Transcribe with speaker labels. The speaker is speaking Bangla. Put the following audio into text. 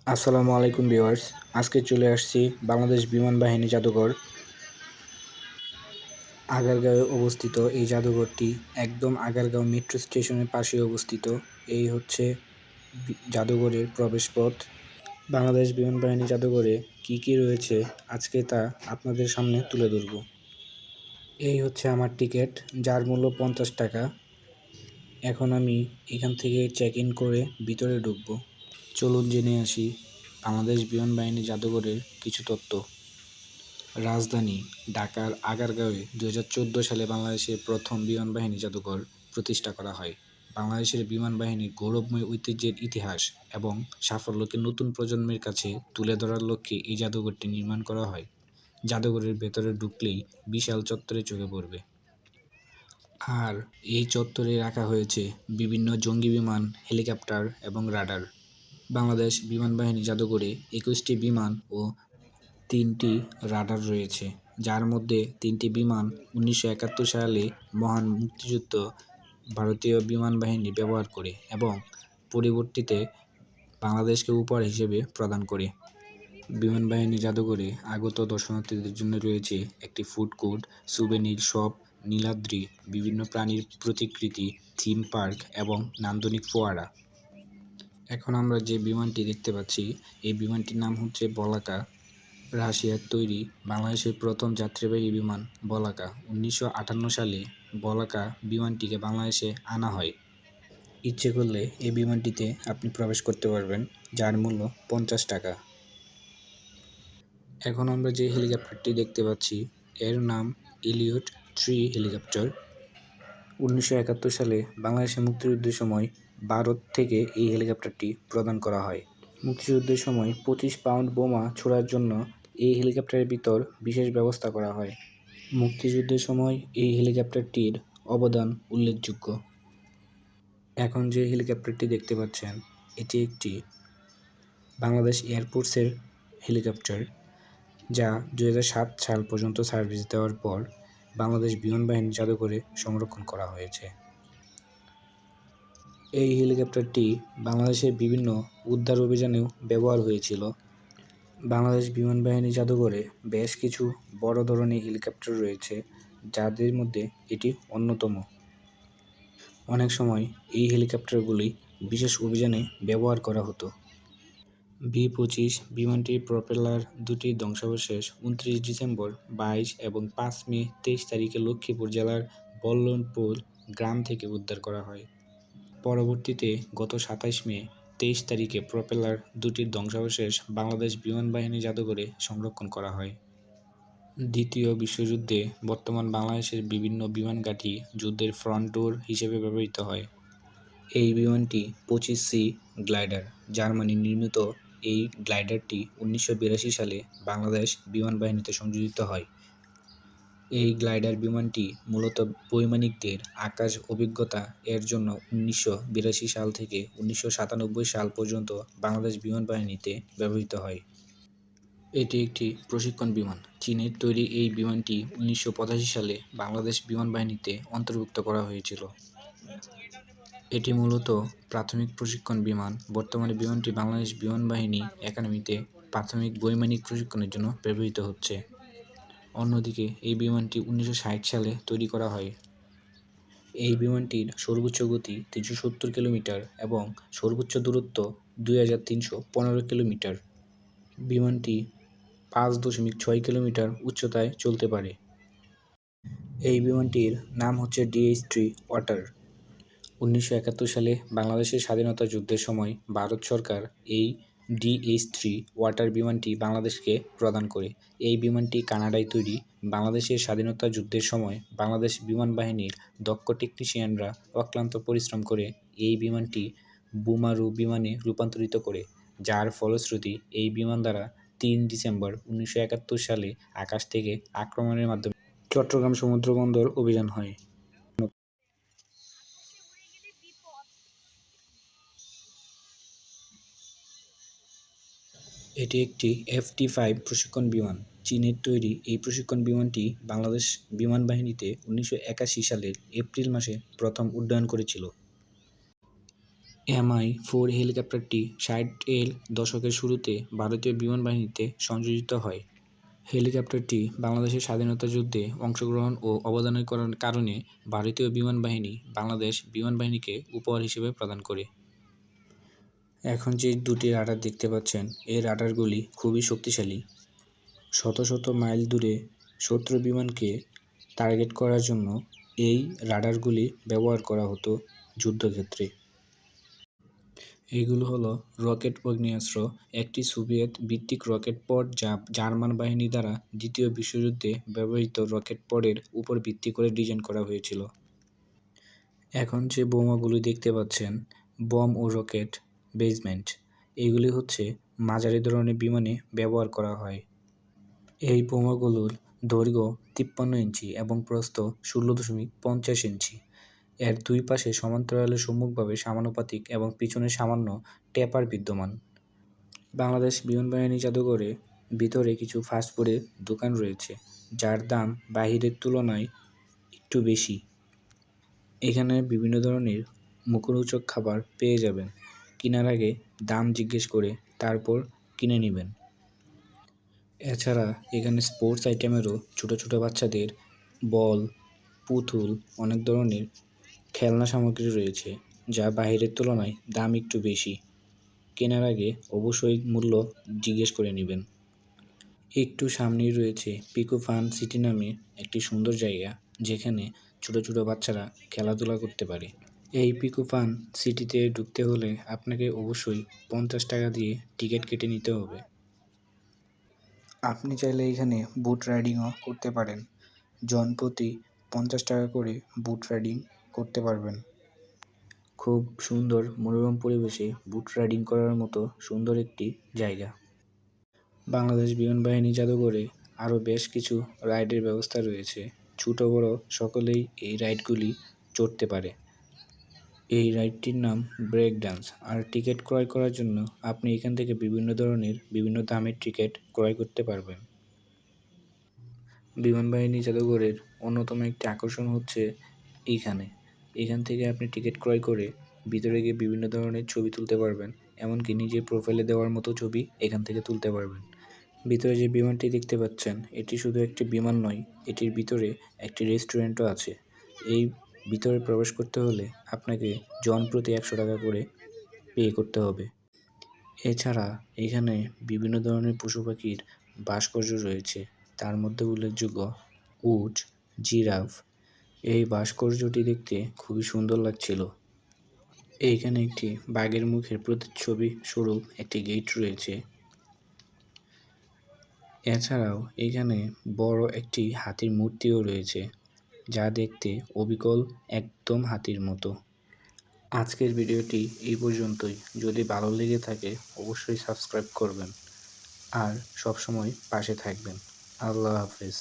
Speaker 1: আসসালামু আলাইকুম ভিউয়ার্স। আজকে চলে আসছি বাংলাদেশ বিমান বাহিনী জাদুঘর। আগারগাঁওয়ে অবস্থিত এই জাদুঘরটি একদম আগারগাঁও মেট্রো স্টেশনের পাশে অবস্থিত। এই হচ্ছে জাদুঘরের প্রবেশপথ। বাংলাদেশ বিমান বাহিনী জাদুঘরে কি কি রয়েছে আজকে তা আপনাদের সামনে তুলে ধরব। এই হচ্ছে আমার টিকিট, যার মূল্য 50 টাকা। এখন আমি এখান থেকে চেক ইন করে ভিতরে ঢুকব। চলুন জেনে আসি বাংলাদেশ বিমান বাহিনী জাদুঘরের কিছু তথ্য। রাজধানী ঢাকার আগারগাঁওয়ে 2014 সালে বাংলাদেশের প্রথম বিমান বাহিনী জাদুঘর প্রতিষ্ঠা করা হয়। বাংলাদেশের বিমান বাহিনীর গৌরবময় ঐতিহ্যের ইতিহাস এবং সাফল্যকে নতুন প্রজন্মের কাছে তুলে ধরার লক্ষ্যে এই জাদুঘরটি নির্মাণ করা হয়। জাদুঘরের ভেতরে ঢুকলেই বিশাল চত্বরে চোখে পড়বে। আর এই চত্বরে রাখা হয়েছে বিভিন্ন জঙ্গি বিমান, হেলিকপ্টার এবং রাডার। বাংলাদেশ বিমান বাহিনী জাদুঘরে 21টি বিমান ও 3টি রাডার রয়েছে, যার মধ্যে 3টি বিমান 1971 সালে মহান মুক্তিযুদ্ধ ভারতীয় বিমান বাহিনী ব্যবহার করে এবং পরবর্তীতে বাংলাদেশকে উপহার হিসেবে প্রদান করে। বিমান বাহিনী জাদুঘরে আগত দর্শনার্থীদের জন্য রয়েছে একটি food court, souvenir shop, Niladri, বিভিন্ন প্রাণীর প্রতিকৃতি, থিম পার্ক এবং নান্দনিক ফোয়ারা। এখন আমরা যে বিমানটি দেখতে পাচ্ছি, এই বিমানটির নাম হচ্ছে বলাকা। রাশিয়ার তৈরি বাংলাদেশের প্রথম যাত্রীবাহী বিমান বলাকা। 1958 সালে বলাকা বিমানটিকে বাংলাদেশে আনা হয়। ইচ্ছে করলে এই বিমানটিতে আপনি প্রবেশ করতে পারবেন, যার মূল্য 50 টাকা। এখন আমরা যে হেলিকপ্টারটি দেখতে পাচ্ছি এর নাম ইলিয়ট 3 হেলিকপ্টার। 1971 সালে বাংলাদেশের মুক্তিযুদ্ধের সময় ভারত থেকে এই হেলিকপ্টারটি প্রদান করা হয়। মুক্তিযুদ্ধের সময় 25 পাউন্ড বোমা ছোড়ার জন্য এই হেলিকপ্টারের ভিতর বিশেষ ব্যবস্থা করা হয়। মুক্তিযুদ্ধের সময় এই হেলিকপ্টারটির অবদান উল্লেখযোগ্য। এখন যে হেলিকপ্টারটি দেখতে পাচ্ছেন এটি একটি বাংলাদেশ এয়ারফোর্সের হেলিকপ্টার, যা 2007 সাল পর্যন্ত সার্ভিস দেওয়ার পর বাংলাদেশ বিমান বাহিনী জাদুঘরে সংরক্ষণ করা হয়েছে। এই হেলিকপ্টারটি বাংলাদেশের বিভিন্ন উদ্ধার অভিযানেও ব্যবহার হয়েছিল। বাংলাদেশ বিমান বাহিনী জাদুঘরে বেশ কিছু বড় ধরনের হেলিকপ্টার রয়েছে, যাদের মধ্যে এটি অন্যতম। অনেক সময় এই হেলিকপ্টারগুলি বিশেষ অভিযানে ব্যবহার করা হতো। B-25 বিমানটির প্রপেলার দুটির ধ্বংসাবশেষ 29 ডিসেম্বর, 22 এবং 5 মে 23 তারিখে লক্ষ্মীপুর জেলার বল্লনপুর গ্রাম থেকে উদ্ধার করা হয়। পরবর্তীতে গত 27 মে 23 তারিখে প্রপেলার দুটির ধ্বংসাবশেষ বাংলাদেশ বিমান বাহিনী জাদুঘরে সংরক্ষণ করা হয়। দ্বিতীয় বিশ্বযুদ্ধে বর্তমান বাংলাদেশের বিভিন্ন বিমান ঘাঁটি যুদ্ধের ফ্রন্ট ডোর হিসেবে ব্যবহৃত হয়। এই বিমানটি 25C গ্লাইডার, জার্মানি নির্মিত। এই গ্লাইডারটি 1982 সালে বাংলাদেশ বিমান বাহিনীতে সংযোজিত হয়। এই গ্লাইডার বিমানটি মূলত বৈমানিকদের আকাশ অভিজ্ঞতা এর জন্য 1982 সাল থেকে 1997 সাল পর্যন্ত বাংলাদেশ বিমান বাহিনীতে ব্যবহৃত হয়। এটি একটি প্রশিক্ষণ বিমান। চীনের তৈরি এই বিমানটি 1985 সালে বাংলাদেশ বিমান বাহিনীতে অন্তর্ভুক্ত করা হয়েছিল। এটি মূলত প্রাথমিক প্রশিক্ষণ বিমান। বর্তমানে বিমানটি বাংলাদেশ বিমান বাহিনী একাডেমিতে প্রাথমিক বৈমানিক প্রশিক্ষণের জন্য ব্যবহৃত হচ্ছে। অন্যদিকে এই বিমানটি 1960 সালে তৈরি করা হয়। এই বিমানটির সর্বোচ্চ গতি 370 কিলোমিটার এবং সর্বোচ্চ দূরত্ব 2315 কিলোমিটার। বিমানটি 5.6 কিলোমিটার উচ্চতায় চলতে পারে। এই বিমানটির নাম হচ্ছে DH-3 ওয়াটার। 1971 সালে বাংলাদেশের স্বাধীনতা যুদ্ধের সময় ভারত সরকার এই DH-3 ওয়াটার বিমানটি বাংলাদেশকে প্রদান করে। এই বিমানটি কানাডায় তৈরি। বাংলাদেশের স্বাধীনতা যুদ্ধের সময় বাংলাদেশ বিমান বাহিনীর দক্ষ টেকনিশিয়ানরা অক্লান্ত পরিশ্রম করে এই বিমানটি বোমারু বিমানে রূপান্তরিত করে, যার ফলশ্রুতি এই বিমান দ্বারা 3 ডিসেম্বর 1971 সালে আকাশ থেকে আক্রমণের মাধ্যমে চট্টগ্রাম সমুদ্র বন্দর অভিযান হয়। এটি একটি F-35 প্রশিক্ষণ বিমান। চীনের তৈরি এই প্রশিক্ষণ বিমানটি বাংলাদেশ বিমান বাহিনীতে 1981 সালের এপ্রিল মাসে প্রথম উড্ডয়ন করেছিল। MI-4 হেলিকপ্টারটি 60-এর দশকের শুরুতে ভারতীয় বিমান বাহিনীতে সংযোজিত হয়। হেলিকপ্টারটি বাংলাদেশের স্বাধীনতা যুদ্ধে অংশগ্রহণ ও অবদানের কারণে ভারতীয় বিমান বাহিনী বাংলাদেশ বিমান বাহিনীকে উপহার হিসেবে প্রদান করে। এখন যে দুটি রাডার দেখতে পাচ্ছেন, এই রাডারগুলি খুবই শক্তিশালী। শত শত মাইল দূরে শত্রু বিমানকে টার্গেট করার জন্য এই রাডারগুলি ব্যবহার করা হতো যুদ্ধক্ষেত্রে। এগুলো হলো রকেট আগ্নেয়াস্ত্র, একটি সোভিয়েত ভিত্তিক রকেট পড যা জার্মান বাহিনী দ্বারা দ্বিতীয় বিশ্বযুদ্ধে ব্যবহৃত রকেট পডের উপর ভিত্তি করে ডিজাইন করা হয়েছিল। এখন যে বোমাগুলি দেখতে পাচ্ছেন, বম ও রকেট বেসমেন্ট, এগুলি হচ্ছে মাঝারি ধরনের বিমানে ব্যবহার করা হয়। এই বোমাগুলোর দৈর্ঘ্য 53 ইঞ্চি এবং প্রস্থ 16.50 ইঞ্চি। এর দুই পাশে সমান্তরালে সম্মুখভাবে সমানুপাতিক এবং পিছনে সামান্য টেপার বিদ্যমান। বাংলাদেশ বিমান বাহিনী জাদুঘরে ভিতরে কিছু ফাস্টফুডের দোকান রয়েছে, যার দাম বাহিরের তুলনায় একটু বেশি। এখানে বিভিন্ন ধরনের মুখরোচক খাবার পেয়ে যাবেন। কেনার আগে দাম জিজ্ঞেস করে তারপর কিনে নেবেন। এছাড়া এখানে স্পোর্টস আইটেমেরও ছোট ছোট বাচ্চাদের বল, পুতুল, অনেক ধরনের খেলনা সামগ্রী রয়েছে, যা বাহিরের তুলনায় দাম একটু বেশি। কেনার আগে অবশ্যই মূল্য জিজ্ঞেস করে নেবেন। একটু সামনেই রয়েছে পিকো ফান সিটি নামে একটি সুন্দর জায়গা, যেখানে ছোট ছোট বাচ্চারা খেলাধুলা করতে পারে। এই পিকো ফান সিটিতে ঢুকতে হলে আপনাকে অবশ্যই 50 টাকা দিয়ে টিকিট কেটে নিতে হবে। আপনি চাইলে এখানে বুট রাইডিংও করতে পারেন। জনপ্রতি 50 টাকা করে বুট রাইডিং করতে পারবেন। খুব সুন্দর মনোরম পরিবেশে বুট রাইডিং করার মতো সুন্দর একটি জায়গা। বাংলাদেশ বিমান বাহিনী জাদুঘরে আরও বেশ কিছু রাইডের ব্যবস্থা রয়েছে। ছোট বড় সকলেই এই রাইডগুলি চড়তে পারে। এই রাইডটির নাম ব্রেক ডান্স। আর টিকিট ক্রয় করার জন্য আপনি এখান থেকে বিভিন্ন ধরনের বিভিন্ন দামের টিকিট ক্রয় করতে পারবেন। বিমান বাহিনী জাদুঘরের অন্যতম একটি আকর্ষণ হচ্ছে এখান থেকে আপনি টিকিট ক্রয় করে ভিতরে গিয়ে বিভিন্ন ধরনের ছবি তুলতে পারবেন, এমনকি নিজের প্রোফাইলে দেওয়ার মতো ছবি এখান থেকে তুলতে পারবেন। ভিতরে যে বিমানটি দেখতে পাচ্ছেন, এটি শুধু একটি বিমান নয়, এটির ভিতরে একটি রেস্টুরেন্টও আছে। এই ভিতরে প্রবেশ করতে হলে আপনাকে জনপ্রতি 100 টাকা করে পে করতে হবে। এছাড়া এখানে বিভিন্ন ধরনের পশু পাখির ভাস্কর্য রয়েছে, তার মধ্যে উল্লেখযোগ্য উট, জিরাফ। এই ভাস্কর্যটি দেখতে খুবই সুন্দর লাগছিল। এইখানে একটি বাঘের মুখের প্রতিচ্ছবি স্বরূপ একটি গেট রয়েছে। এছাড়াও এখানে বড় একটি হাতির মূর্তিও রয়েছে, যা দেখতে অবিকল একদম হাতির মতো। আজকের ভিডিওটি এই পর্যন্তই। যদি ভালো লেগে থাকে অবশ্যই সাবস্ক্রাইব করবেন আর সবসময় পাশে থাকবেন। আল্লাহ হাফেজ।